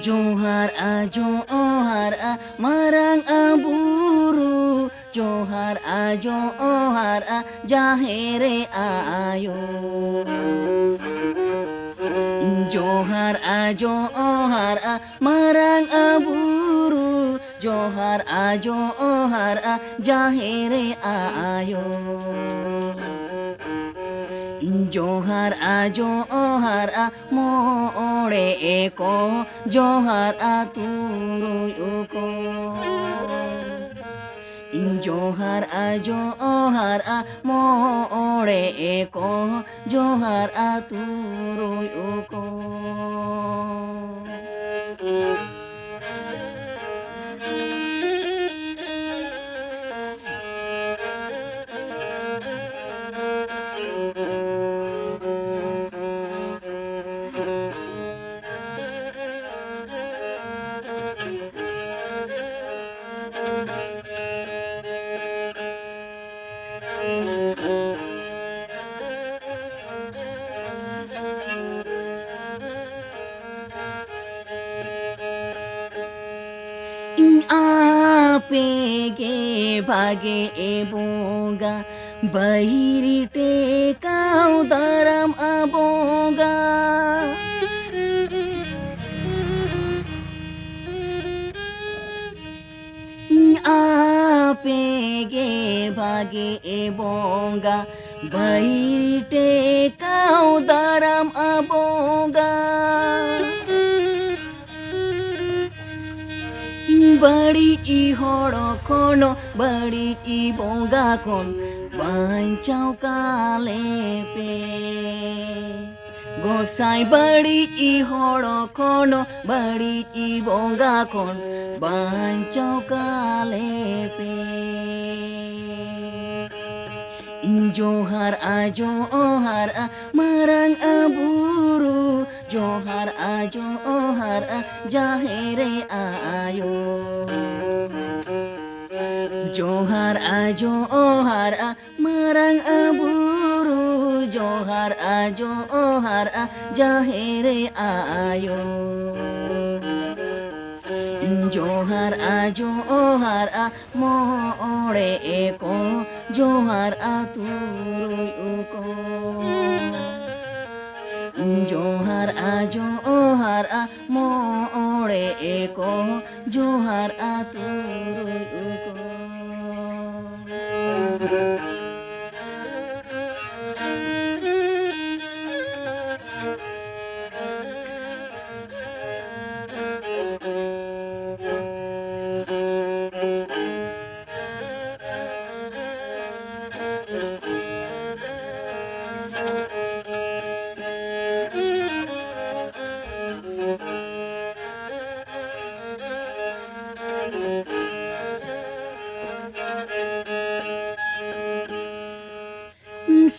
Johar a marang aburu, johar a jahere ayo. Johar a marang aburu, johar a jahere ayo. Johar a more eko, johar a turu ko. Johar a more eko, johar a turu ko. Apege bage ebonga, bahirite kau daram abonga. Apege bage ebonga, bahirite kau daram abonga. Badi I horo kono, badi I bonga kon, bancau kalepe. Gosai badi I horo kono, badi I bonga kon, bancau kalepe. Johar a marang aburu, johar a jahere ayo. Johar a marang aburu, johar a jahere ayo. Johar a more eko, johar a turu ko. Johar a more eko, johar a turu ko.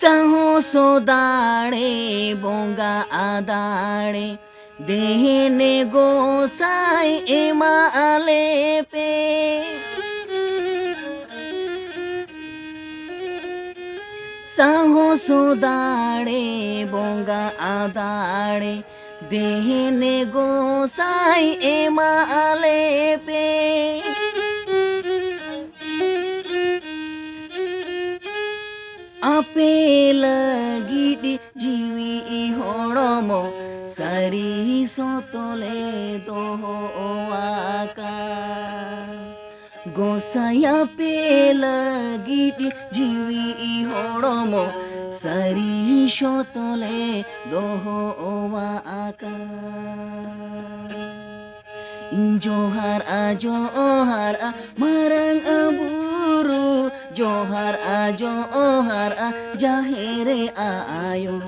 Sahoso dare bonga adare, dehene gosai ema alepe. Sahoso dare bonga adare, dehene gosai ema alepe. Ape lagi di jiwi horomo, sari sotole doho aka. Gosai ape lagi di jiwi horomo, sari sotole doho aka. Johar a marang aburu, johar a jahere ayo.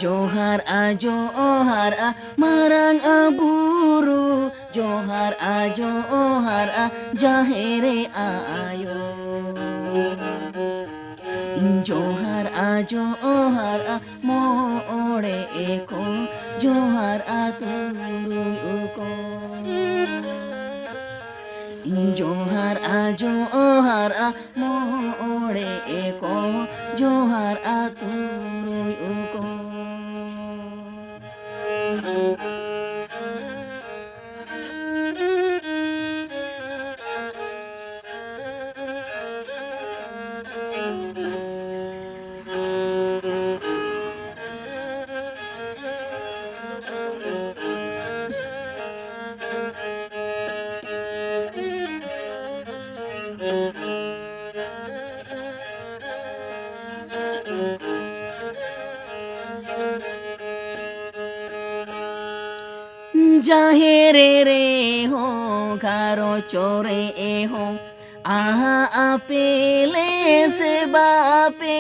Johar a marang aburu, johar a jahere ayo. Johar a more eko, johar a turu ko. Johar a more eko, johar a turu ko. जाहे रे हो घारो चोरे हो आहा आपेले से बापे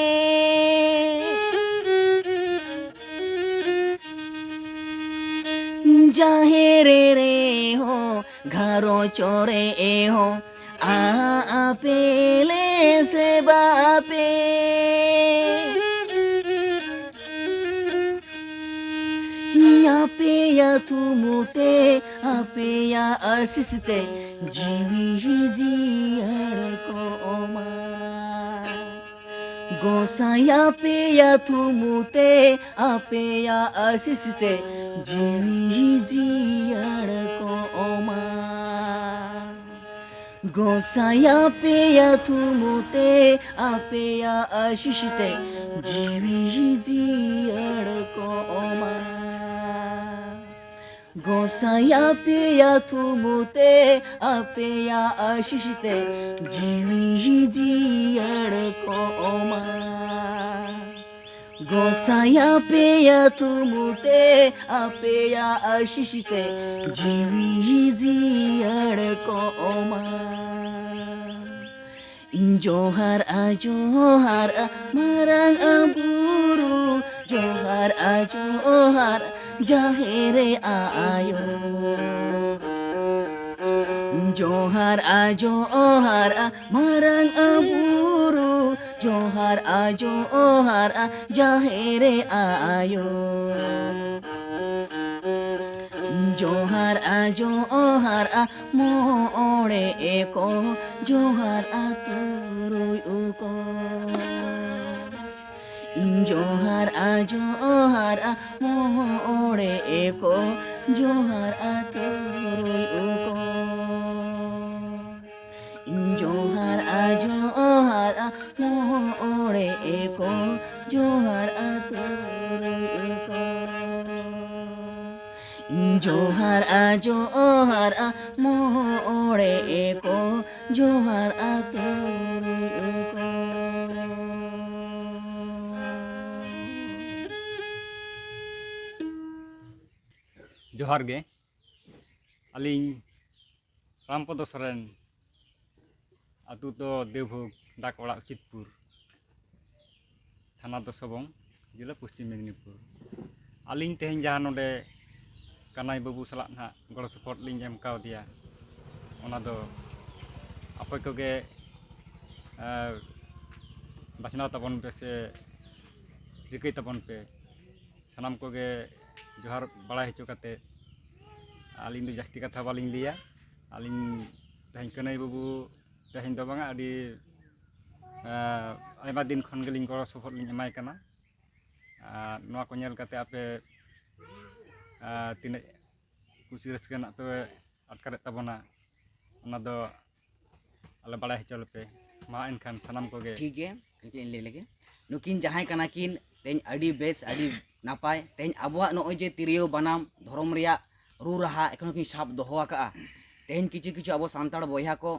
जाहे रे हो घारो चोरे हो आहा आपेले से बापे आपे या तुमुते आपे या असिसते जीवी ही जियर को ओमा गोसाया पे या तुमुते आपे या असिसते जीवी ही जियर को ओमा गोसाया पे या तुमुते आपे या असिसते जीवी ही जियर को ओमा गोसाया पिया तुमुते आपेया आशिषते जीवी ही जियर को ओमा गोसाया पिया तुमुते आपेया आशिषते जीवी ही जियर को ओमा Johar a marang aburu Johar a jahere ayo Johar a marang aburu Johar a jahere ayo Johar a more eko Johar a turuy uko Johar a more eko Johar a turuy uko Johar a more eko Johar a turuy uko Johar a more eko Johar a turuy uko जोहार गे अलिंग रामपद सोरेन आतु तो देवभोग डाकवाड़ा चितपुर थाना तो Sabang जिला पश्चिम मेदिनीपुर अलिंग तेहन जहाँ नोडे कनाई बाबू सलाह ना गड़ो support लिंग एम कावदिया ओना दो अपर कोगे बाछनाव तबन पे से रिकई तबन पे सनाम कोगे जोहार बड़ा हिचो कते आलिंग दो जास्ती कथा बालिंग लिया आलिंग तेहन कनाई बाबू तेहन दो बांगा आदि आयमा दिन खन गेलिंग गड़ो सपोर्ट लिंग एमाय कना नोआ को नेल कते आपे तीन कुछ रस्क पे अटकर तबना बड़ा चल पे मा इनखान सनाम को ठीक है ले लगे नुकिन जहां कना किन तेन अड़ी बेस अड़ी नापाय तेन अबवा नोय जे तिरियो बनाम धर्म रिया रू रहा एखन किन साब दोहो का तेन किछु किछु अब सांताड़ बयहा को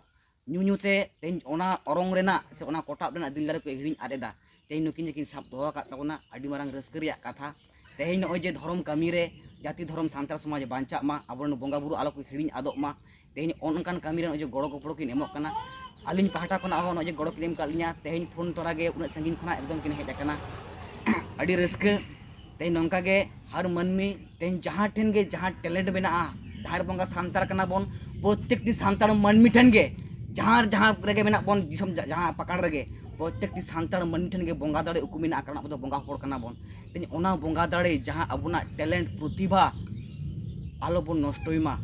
न्यूते तेन ओना अरंग रेना से ओना कोटाब रेना दिल दारे को हिड़िन आदेदा तेन नुकिन जे किन साब दोहो का तबना अड़ी मारंग रस्क रिया कथा तेन नोय जे धर्म कामी रे जाति धर्म सांतार समाज बांचा मा आबरन बंगा बुरु आलो को हिड़िन आदोग मा तेहन ओनकान कामी रे गड़ो गपड़ो किन एमोग कना आलिन पाहटा खना हो नजे गड़ो किन एम कालिया तेहन फोन तोरा गे उना संगिन खना एकदम किन हेज कना अड़ी रस्क तेहन नंका गे हर मनमी तेहन जहां ठेन गे जहां टैलेंट मेना धार बंगा सांतार कना बोन प्रत्येकटी सांतार मनमी ठेन गे जहां जहां रेगे मेना बोन दिसम जहां पकड़ रेगे प्रत्येकटी सांतार मनमी ठेन गे बंगा दाड़े उकु मेना कारण अब बंगा होड़ कना बोन तेहन ओना बंगा दाड़े जहां अबुना टैलेंट प्रतिभा आलो बोन नष्टोयमा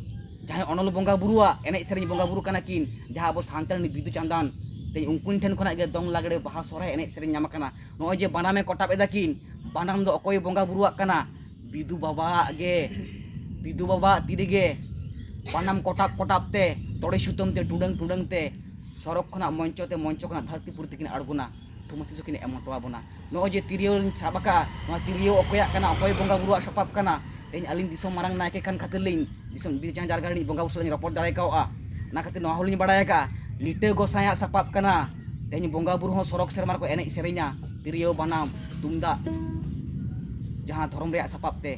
जहां अनल बंगा बुरुआ एने सेरें बंगा बुरु कना किन जहां अब सांतार नि बिदु चांदान तेहन उनकुन ठेन खना गे दंग लागड़े बाहा सोराय एने सेरें नाम कना नोय जे बानामे कोटाब एदा किन बानाम दो अकोय बंगा बुरुआ कना बिदु बाबा तिरिगे बानाम कोटाब कोटाब ते तोड़े सुतम ते टुडंग टुडंग ते सरक खना मंच खना धरती पुरती किन अड़गुना थुमसिसु किन एमटवा बोना नोय जे तिरियो साबका नो तिरियो अकोया कना अकोय बंगा बुरुआ सपाब कना तेहन आलिन दिसम मारंग नायके खान खातिर लिन दिसम बिचां जारगाड़ी बंगा बुरुआ रपort दाड़े कावा ना खातिर नो हलिन बाड़ाय का लिटे गोसाया सपाब कना तेहन बंगा बुरु हो सरक सेरमार को एने सेरेnya तिरियो बानाम तुमदा जहां धर्म रे सपाब ते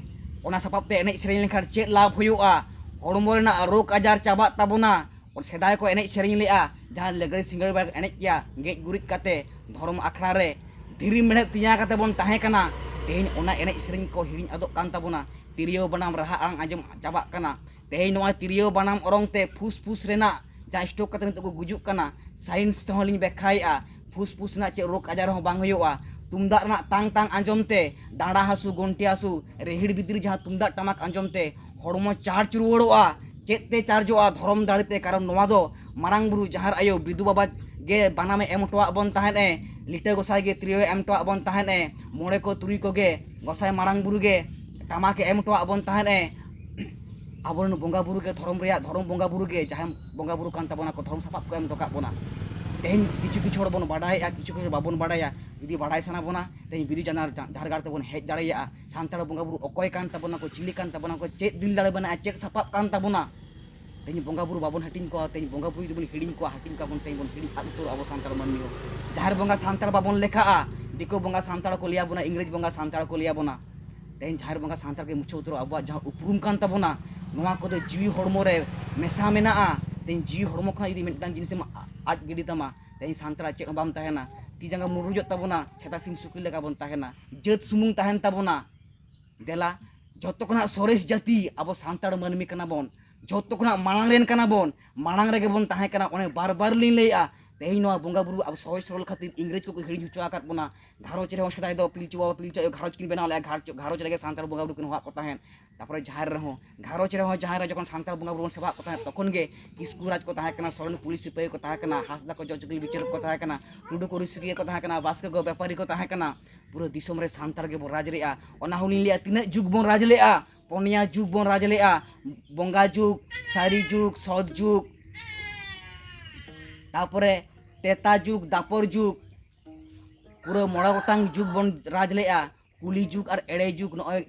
ᱚᱱᱟ ᱥᱟᱯᱟᱵ ᱛᱮ ᱮᱱᱮᱡ ᱥᱮᱨᱮᱧ ᱞᱮᱠᱷᱟᱱ ᱪᱮᱫ ᱞᱟᱵᱷ ᱦᱩᱭᱩᱜᱼᱟ, ᱦᱚᱲᱢᱚ ᱨᱮᱱᱟᱜ ᱨᱳᱜᱽ ᱟᱡᱟᱨ ᱪᱟᱵᱟᱜ ᱛᱟᱵᱚᱱᱟ। ᱥᱮᱫᱟᱭ ᱠᱚ ᱮᱱᱮᱡ ᱥᱮᱨᱮᱧ ᱞᱮᱜᱼᱟ, ᱡᱟᱦᱟᱸ ᱞᱟᱜᱽᱲᱮ ᱥᱤᱸᱜᱟᱹᱲ ᱵᱮᱲᱟ ᱮᱱᱮᱡ ᱜᱮᱭᱟ ᱜᱮᱡ ᱜᱩᱨᱤᱡ ᱠᱟᱛᱮ ᱫᱷᱚᱨᱚᱢ ᱟᱠᱷᱲᱟ ᱨᱮ ᱫᱷᱤᱨᱤ ᱢᱮᱲᱦᱮᱫ ᱛᱤᱧᱟ ᱠᱟᱛᱮ ᱵᱚᱱ ᱛᱟᱦᱮᱸ ᱠᱟᱱᱟ। ᱛᱮᱦᱮᱧ ᱚᱱᱟ ᱮᱱᱮᱡ ᱥᱮᱨᱮᱧ ko hiring adok kan tabona, ᱛᱤᱨᱭᱳ ᱵᱟᱱᱟᱢ ᱨᱟᱦᱟ ᱟᱲᱟᱝ ᱟᱸᱡᱚᱢ ᱪᱟᱵᱟᱜ ᱠᱟᱱᱟ। ᱛᱮᱦᱮᱧ ᱱᱚᱣᱟ ᱛᱤᱨᱭᱳ ᱵᱟᱱᱟᱢ ᱚᱨᱚᱝ ᱛᱮ ᱯᱷᱩᱥ ᱨᱮᱱᱟᱜ ᱡᱟᱦᱟᱸ ᱥᱴᱳᱠ ᱠᱟᱛᱮ ᱱᱤᱛᱚᱜ ᱠᱚ ᱜᱩᱡᱩᱜ ᱠᱟᱱᱟ, ᱥᱟᱭᱮন্স ᱛᱮᱦᱚᱸ ᱞᱤᱧ ᱵᱮᱠᱷᱟᱭᱮᱜᱼᱟ, ᱯᱷᱩᱥ ᱨᱮᱱᱟᱜ ᱪᱮᱫ ᱨᱳᱜᱽ ᱟᱡᱟᱨ ᱦᱚᱸ ᱵᱟᱝ ᱦᱩᱭᱩᱜᱼᱟ। ᱛᱩᱢᱫᱟᱜ ᱨᱮᱱᱟᱜ ᱛᱟᱝ ᱛᱟᱝ ᱟᱸᱡᱚᱢ ᱛᱮ ᱰᱟᱸᱰᱟ ᱦᱟᱹᱥᱩ, ᱜᱚᱱᱴᱷᱮ ᱦᱟᱹᱥᱩ, ᱨᱮᱦᱤᱲ ᱵᱤᱫᱤᱨ ᱡᱟᱦᱟᱸ ᱛᱩᱢᱫᱟᱜ ᱴᱟᱢᱟᱠ ᱟᱸᱡᱚᱢ te ᱦᱚᱲᱢᱚ ᱪᱟᱨᱡᱽ ᱨᱩᱣᱟᱹᱲᱚᱜᱼᱟ। ᱪᱮᱫ ᱛᱮ ᱪᱟᱨᱡᱚᱜᱼᱟ? ᱫᱷᱚᱨᱚᱢ ᱫᱟᱲᱮᱛᱮ। ᱠᱟᱨᱚᱱ ᱱᱚᱣᱟ ᱫᱚ ᱢᱟᱨᱟᱝ ᱵᱩᱨᱩ ᱡᱟᱦᱮᱨ ᱟᱭᱳ ᱵᱤᱫᱩ ᱵᱟᱵᱟ ge ᱵᱟᱱᱟᱢᱮ ᱮᱢ ᱦᱚᱴᱚᱣᱟᱜ ᱵᱚᱱ ᱛᱟᱦᱮᱸᱫ ᱞᱤᱴᱟᱹ ᱜᱚᱸᱥᱟᱭ ge ᱛᱤᱨᱭᱳ ᱮᱢ ᱦᱚᱴᱚᱣᱟᱜ ᱵᱚᱱ ᱛᱟᱦᱮᱸᱫ ᱢᱚᱬᱮ ᱠᱚ ᱛᱩᱨᱩᱭ ᱠᱚᱜᱮ ᱜᱚᱸᱥᱟᱭ ᱢᱟᱨᱟᱝ ᱵᱩᱨᱩ ge ᱴᱟᱢᱟᱠᱮ ᱮᱢ ᱦᱚᱴᱚᱣᱟᱜ ᱵᱚᱱ ᱛᱟᱦᱮᱸᱫ। ᱟᱵᱚᱨᱮᱱ ᱵᱚᱸᱜᱟ ᱵᱩᱨᱩ ge धर्म ᱵᱚᱸᱜᱟ ᱵᱩᱨᱩ ge ᱡᱟᱦᱟᱸᱭ ᱵᱚᱸᱜᱟ ᱵᱩᱨᱩ kan ᱛᱟᱵᱚᱱᱟ ᱠᱚ ᱫᱷᱚᱨᱚᱢ ᱥᱟᱯᱟᱵ ᱠᱚ ᱮᱢ ᱦᱚᱴᱚ ᱠᱟᱜ ᱵᱚᱱᱟ। ᱛᱮᱦᱮᱧ ᱠᱤᱪᱷᱩ ᱦᱚᱲ ᱵᱚᱱ ᱵᱟᱰᱟᱭᱮᱜᱼᱟ, ᱠᱤᱪᱷᱩ ᱵᱟᱵᱚᱱ ᱵᱟᱰᱟᱭᱟ। ᱡᱩᱫᱤ ᱵᱟᱰᱟᱭ ᱥᱟᱱᱟ ᱵᱚᱱᱟ ᱛᱮᱦᱮᱧ ᱵᱤᱫᱩ ᱪᱟᱸᱫᱟᱱ ᱡᱟᱦᱮᱨ ᱜᱟᱲ ᱛᱮᱵᱚᱱ ᱦᱮᱡ ᱫᱟᱲᱮᱭᱟᱜᱼᱟ। ᱥᱟᱱᱛᱟᱲ ᱵᱚᱸᱜᱟ ᱵᱩᱨᱩ ᱚᱠᱚᱭ kan ᱛᱟᱵᱚᱱᱟ ᱠᱚ, ᱪᱤᱞᱤ kan ᱛᱟᱵᱚᱱᱟ ᱠᱚ, ᱪᱮᱫ ᱫᱤᱞ ᱫᱟᱲᱮ ᱢᱮᱱᱟᱜᱼᱟ, ᱪᱮᱫ ᱥᱟᱯᱟᱵ kan ᱛᱟᱵᱚᱱᱟ। ᱛᱮᱦᱮᱧ ᱵᱚᱸᱜᱟ ᱵᱩᱨᱩ ᱵᱟᱵᱚᱱ ᱦᱟᱹᱴᱤᱧ ᱠᱚᱣᱟ, ᱛᱮᱦᱮᱧ ᱵᱚᱸᱜᱟ ᱵᱩᱨᱩ ᱡᱩᱫᱤ ᱵᱚᱱ ᱦᱤᱲᱤᱧ ᱠᱚᱣᱟ, ᱦᱟᱹᱴᱤᱧ ᱠᱚᱣᱟ ᱵᱚᱱ, ᱛᱮᱦᱮᱧ ᱵᱚᱱ ᱦᱤᱲᱤᱧ ᱟᱫ ᱩᱛᱟᱹᱨᱚᱜᱼᱟ ᱟᱵᱚ ᱥᱟᱱᱛᱟᱲ ᱢᱟᱹᱱᱢᱤ ᱦᱚᱸ। ᱡᱟᱦᱮᱨ ᱵᱚᱸᱜᱟ ᱥᱟᱱᱛᱟᱲ ᱵᱟᱵᱚᱱ ᱞᱮᱠᱷᱟᱜᱼᱟ, ᱫᱤᱠᱩ ᱵᱚᱸᱜᱟ ᱥᱟᱱᱛᱟᱲ ᱠᱚ ᱞᱟᱹᱭᱟᱵᱚᱱᱟ, ᱤᱝᱨᱮᱡᱽ ᱵᱚᱸᱜᱟ ᱥᱟᱱᱛᱟᱲ ᱠᱚ ᱞᱟᱹᱭᱟᱵᱚᱱᱟ। ᱛᱮᱦᱮᱧ ᱡᱟᱦᱮᱨ ᱵᱚᱸᱜᱟ ᱥᱟᱱᱛᱟᱲ ᱜᱮ ᱢᱩᱪᱷᱟᱹᱣ ᱩᱛᱟᱹᱨᱚᱜᱼᱟ। ᱟᱵᱚᱣᱟᱜ ᱡᱟᱦᱟᱸ ᱩᱯᱨᱩᱢ kan ᱛᱟᱵᱚᱱᱟ, ᱱᱚᱣᱟ ᱠᱚᱫᱚ ᱡᱤᱣᱤ ᱦᱚᱲᱢᱚ ᱨᱮ ᱢᱮᱥᱟ ᱢᱮᱱᱟᱜᱼᱟ। ᱛᱮᱦᱮᱧ ᱡᱤᱣᱤ ᱦᱚᱲᱢᱚ ᱠᱷᱚᱱᱟᱜ ᱡᱩᱫᱤ ᱢᱤᱫᱴᱟᱝ ᱡᱤᱱᱤᱥᱮᱢ ᱟᱫ ᱜᱤᱰᱤ ᱛᱟᱢᱟ, ᱛᱮᱦᱮᱧ ᱥᱟᱱᱛᱟᱲᱟᱜ ᱪᱮᱫ ᱦᱚᱸ ᱵᱟᱢ ᱛᱟᱦᱮᱱᱟ। ᱛᱤ ᱡᱟᱸᱜᱟ ᱢᱩᱨᱩᱡᱚᱜ ᱛᱟᱵᱚᱱᱟ, ᱥᱮᱛᱟ ᱥᱤᱢ ᱥᱩᱠᱨᱤ ᱞᱮᱠᱟ ᱵᱚᱱ ᱛᱟᱦᱮᱱᱟ, ᱡᱟᱹᱛ ᱥᱩᱢᱩᱝ ᱛᱟᱦᱮᱱ ᱛᱟᱵᱚᱱᱟ। ᱫᱮᱞᱟ ᱡᱷᱚᱛᱚ ᱠᱷᱚᱱᱟᱜ ᱥᱚᱨᱮᱥ ᱡᱟᱹᱛᱤ ᱟᱵᱚ ᱥᱟᱱᱛᱟᱲ ᱢᱟᱹᱱᱢᱤ ᱠᱟᱱᱟ ᱵᱚᱱ। ᱡᱷᱚᱛᱚ ᱠᱷᱚᱱᱟᱜ ᱢᱟᱲᱟᱝ ᱨᱮᱱ ᱠᱟᱱᱟ ᱵᱚᱱ, ᱢᱟᱲᱟᱝ ᱨᱮᱜᱮ ᱵᱚᱱ ᱛᱟᱦᱮᱸ ᱠᱟᱱᱟ। ᱚᱱᱮ ᱵᱟᱨ ᱞᱤᱧ ᱞᱟᱹᱭᱮᱜᱼᱟ, ᱛᱮᱦᱮᱧ ᱱᱚᱣᱟ ᱵᱚᱸᱜᱟ ᱵᱩᱨᱩ ᱟᱵᱚ ᱥᱚᱦᱚᱡ ᱥᱚᱨᱚᱞ ᱠᱷᱟᱹᱛᱤᱨ ᱤᱝᱨᱮᱡᱽ ᱠᱚᱠᱚ ᱦᱤᱲᱤᱧ ᱦᱚᱪᱚ ᱟᱠᱟᱫ ᱵᱚᱱᱟ। ᱜᱷᱟᱨᱚᱸᱡᱽ ᱨᱮᱦᱚᱸ ᱥᱮᱫᱟᱭ ᱫᱚ ᱯᱤᱞᱪᱩ ᱵᱟᱵᱟ ᱯᱤᱞᱪᱩ ᱟᱭᱳ ᱜᱷᱟᱨᱚᱸᱡᱽ ᱠᱤᱱ ᱵᱮᱱᱟᱣ ᱞᱮᱜᱼᱟ, ᱜᱷᱟᱨᱚᱸᱡᱽ ᱨᱮᱜᱮ ᱥᱟᱱᱛᱟᱲ ᱵᱚᱸᱜᱟ ᱵᱩᱨᱩ ᱠᱤᱱ ᱦᱚᱦᱚᱣᱟᱜ ᱠᱚ ᱛᱟᱦᱮᱸᱫ। ᱛᱟᱨᱯᱚᱨᱮ ᱡᱟᱦᱮᱨ ᱨᱮᱦᱚᱸ, ᱜᱷᱟᱨᱚᱸᱡᱽ ᱨᱮᱦᱚᱸ ᱡᱟᱦᱮᱨ ᱨᱮ ᱡᱚᱠᱷᱚᱱ ᱥᱟᱱᱛᱟᱲ ᱵᱚᱸᱜᱟ ᱵᱩᱨᱩ ᱵᱚᱱ ᱥᱮᱵᱟᱣᱟᱜ ᱠᱚ ᱛᱟᱦᱮᱸᱫ, ᱛᱚᱠᱷᱚᱱ ᱜᱮ ᱠᱤᱥᱠᱩ ᱨᱟᱡᱽ ᱠᱚ ᱛᱟᱦᱮᱸ ᱠᱟᱱᱟ, ᱥᱚᱨᱮᱱ ᱯᱩᱞᱤᱥ ᱥᱤᱯᱟᱹᱦᱤ ᱠᱚ ᱛᱟᱦᱮᱸ ᱠᱟᱱᱟ, ᱦᱟᱸᱥᱫᱟ ᱠᱚ ᱡᱚᱜᱽ ᱪᱩᱠᱞᱤ ᱵᱤᱪᱟᱹᱨ ᱠᱚ ᱛᱟᱦᱮᱸ ᱠᱟᱱᱟ, ᱴᱩᱰᱩ ᱠᱚ ᱨᱩᱥᱤᱠᱤᱭᱟᱹ ᱠᱚ ᱛᱟᱦᱮᱸ ᱠᱟᱱᱟ, ᱵᱟᱥᱠᱮ ᱠᱚ ᱵᱮᱯᱟᱨᱤ ᱠᱚ ᱛᱟᱦᱮᱸ ᱠᱟᱱᱟ। ᱯᱩᱨᱟᱹ ᱫᱤᱥᱚᱢ ᱨᱮ ᱥᱟᱱᱛᱟᱲ ᱜᱮᱵᱚᱱ ᱨᱟᱡᱽ ᱞᱮᱜᱼᱟ। ᱚᱱᱟ ᱦᱚᱸᱞᱤᱧ ᱞᱟᱹᱭᱟ ᱛᱤᱱᱟᱹᱜ ᱡᱩᱜᱽ ᱵᱚᱱ ᱨᱟᱡᱽ ᱞᱮᱜᱼᱟ, ᱯᱩᱱᱭᱟ ᱡᱩᱜᱽ ᱵᱚᱱ ᱨᱟᱡᱽ ᱞᱮᱜᱼᱟ। ᱵᱚᱸᱜᱟ ᱡᱩᱜᱽ, ᱥᱟᱹᱨᱤ ᱡᱩᱜᱽ, ᱥᱚᱛ ᱡᱩᱜᱽ, ᱛᱟᱨᱯᱚᱨᱮ ᱛᱮᱛᱟ ᱡᱩᱜᱽ, ᱫᱟᱯᱚᱨ ᱡᱩᱜᱽ, পুরো 9 গᱚᱴᱟᱝ যুগ বন রাজ লেয়া। কুলি যুগ আর এড়ে যুগ। নয়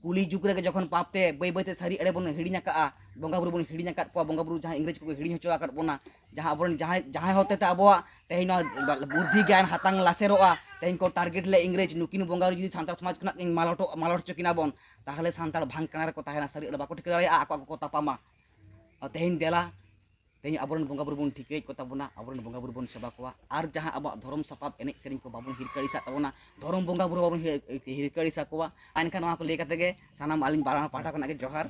কুলি যুগ রে যখন পাপতে বই বইতে সারি এড়ে বন হিড়িñ আকাআ, বঙ্গা বুরু বন হিড়িñ আকাত কোয়া, বঙ্গা বুরু যাহা ইংরেজ को হিড়িñ হচো আকাত বনা, যাহা আবরन যাহা হতে তে আবोआ তেহিন বুদ্ধি জ্ঞান হাতাং লাসেরোआ, তেহিন को টার্গেট ले ইংরেজ নুকিন বঙ্গা যদি সান্তাল সমাজ খনা মালট চকিনা বন, তাহলে সান্তাল ভাঙ কানারে को তাহেনা সারি এড়ে বাকো ঠিক দাঁড়ায়া আকো আকো তাপামা। তেহিন দেলা তেহিন আবরन বঙ্গা বুরু বন ঠিকই को তাবोना, আবরन বঙ্গা বুরু বन সেবা কোয়া। আর যাহা আবो ধর্ম সাপাব এনে সেরিং को বাবन হিরকাড়িসা তাবोना, ধর্ম বঙ্গা বুরু বাবन হিরকাড়িসা কোয়া। আইনখান নওয়া को ᱞᱟᱹᱭ ᱠᱟᱛᱮ ᱜᱮ ᱥᱟᱱᱟᱢ ᱟᱹᱞᱤᱧ ᱵᱟᱨᱟ ᱯᱟᱦᱴᱟ ᱠᱷᱚᱱᱟᱜ ᱜᱮ ᱡᱚᱦᱟᱨ।